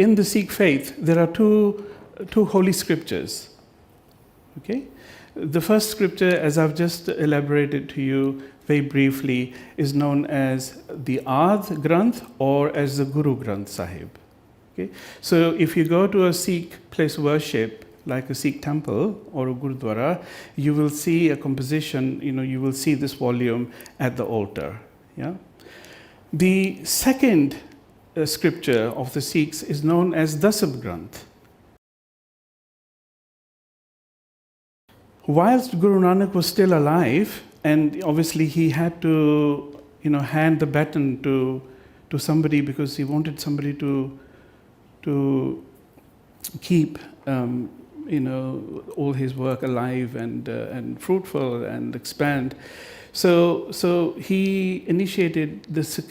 in the Sikh faith, there are two holy scriptures. Okay? The first scripture, as I've just elaborated to you very briefly, is known as the Ard Granth or as the Guru Granth Sahib. Okay? So if you go to a Sikh place of worship, like a Sikh temple or a Gurudwara, you will see a composition, you will see this volume at the altar. Yeah? The second scripture of the Sikhs is known as Dasam Granth. Whilst Guru Nanak was still alive, and obviously he had to, hand the baton to somebody because he wanted somebody to keep, all his work alive and fruitful and expand. So he initiated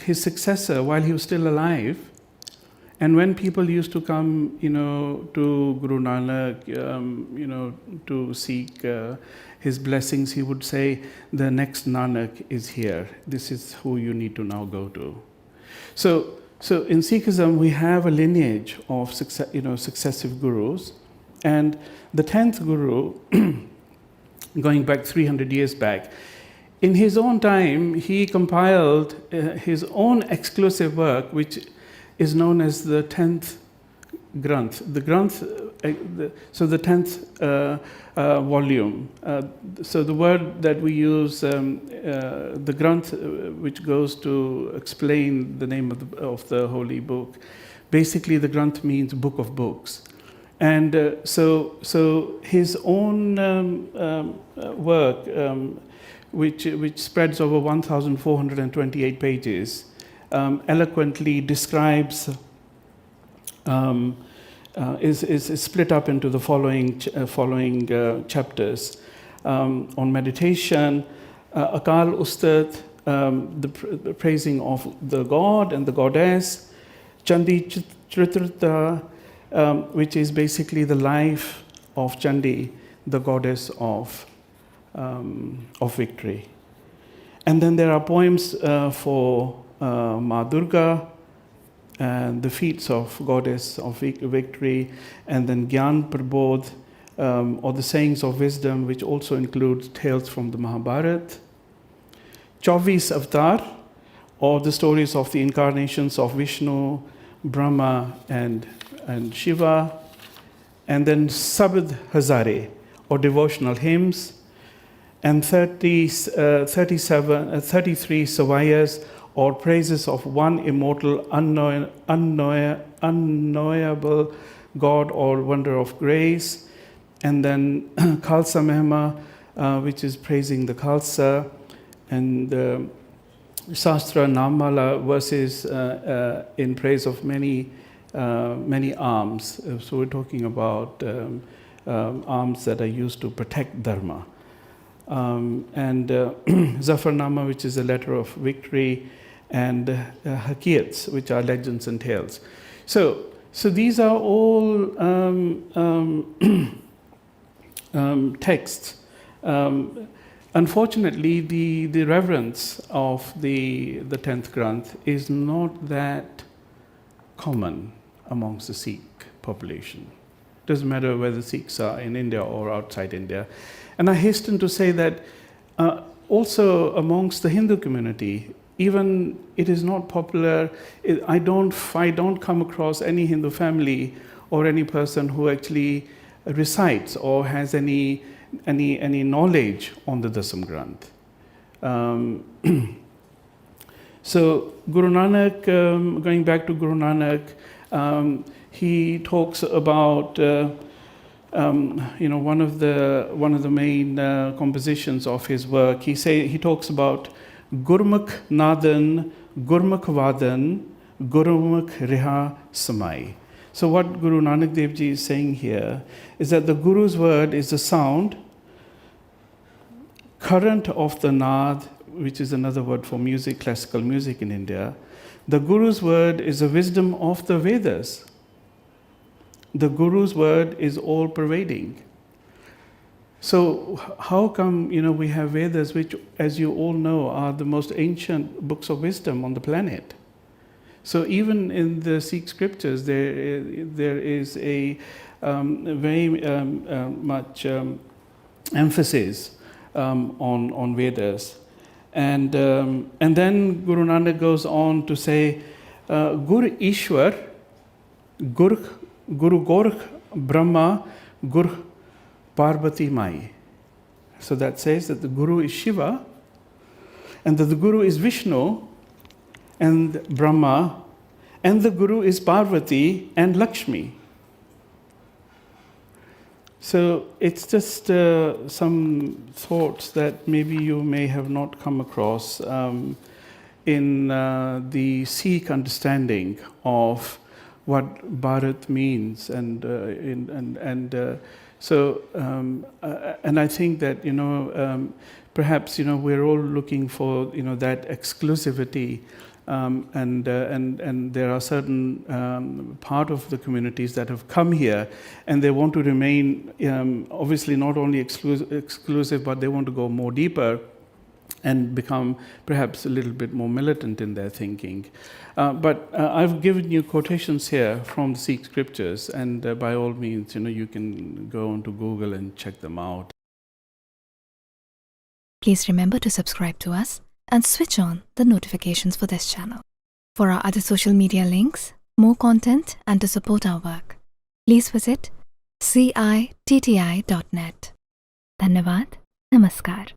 his successor while he was still alive. And when people used to come, to Guru Nanak, to seek his blessings, he would say, the next Nanak is here. This is who you need to now go to. So in Sikhism, we have a lineage of successive gurus. And the 10th Guru, going back 300 years back, in his own time, he compiled his own exclusive work, which is known as the 10th Granth. The Granth, so the 10th volume. So the word that we use, the Granth, which goes to explain the name of the holy book, basically the Granth means book of books. And so his own work, which spreads over 1,428 pages, eloquently describes, is split up into the following chapters. On meditation, Akal Ustat, the praising of the god and the goddess, Chandi Chitrata, which is basically the life of Chandi, the goddess of victory. And then there are poems for Ma Durga, and the feats of goddess of victory, and then Gyan Prabodh, or the sayings of wisdom, which also includes tales from the Mahabharat. Chauvis Avatar, or the stories of the incarnations of Vishnu, Brahma, and Shiva. And then Sabad Hazare, or devotional hymns, and 33 Savayas, or praises of one immortal, unknowable God or wonder of grace. And then Khalsa Mehma, which is praising the Khalsa, and Shastra Namala verses in praise of many arms. So we're talking about arms that are used to protect Dharma. And Zafarnama, which is a letter of victory, and Hakiyats, which are legends and tales. So these are all texts. Unfortunately, the reverence of the 10th Granth is not that common amongst the Sikh population. Doesn't matter whether Sikhs are in India or outside India. And I hasten to say that also amongst the Hindu community, even it is not popular. I don't come across any Hindu family or any person who actually recites or has any knowledge on the Dasam Granth. So Guru Nanak, going back to Guru Nanak, he talks about one of the main compositions of his work. He talks about Gurmukh Nadan, Gurmukh Vadan, Gurmukh Riha Samai. So what Guru Nanak Dev Ji is saying here is that the Guru's word is the sound, current of the Nad, which is another word for music, classical music in India. The Guru's word is the wisdom of the Vedas. The Guru's word is all-pervading. So how come, we have Vedas, which, as you all know, are the most ancient books of wisdom on the planet? So even in the Sikh scriptures, there is a very much emphasis on Vedas, and then Guru Nanak goes on to say, Gur Ishwar, Guru Gorkh Brahma, Gur Parvati Mai. So that says that the Guru is Shiva, and that the Guru is Vishnu and Brahma, and the Guru is Parvati and Lakshmi. So it's just some thoughts that maybe you may have not come across in the Sikh understanding of what Bharat means, and I think that perhaps we're all looking for that exclusivity. And there are certain part of the communities that have come here, and they want to remain obviously not only exclusive, but they want to go more deeper and become perhaps a little bit more militant in their thinking. But I've given you quotations here from the Sikh scriptures, and by all means, you can go onto Google and check them out. Please remember to subscribe to us and switch on the notifications for this channel. For our other social media links, more content, and to support our work, please visit citti.net. Dhanyavad. Namaskar.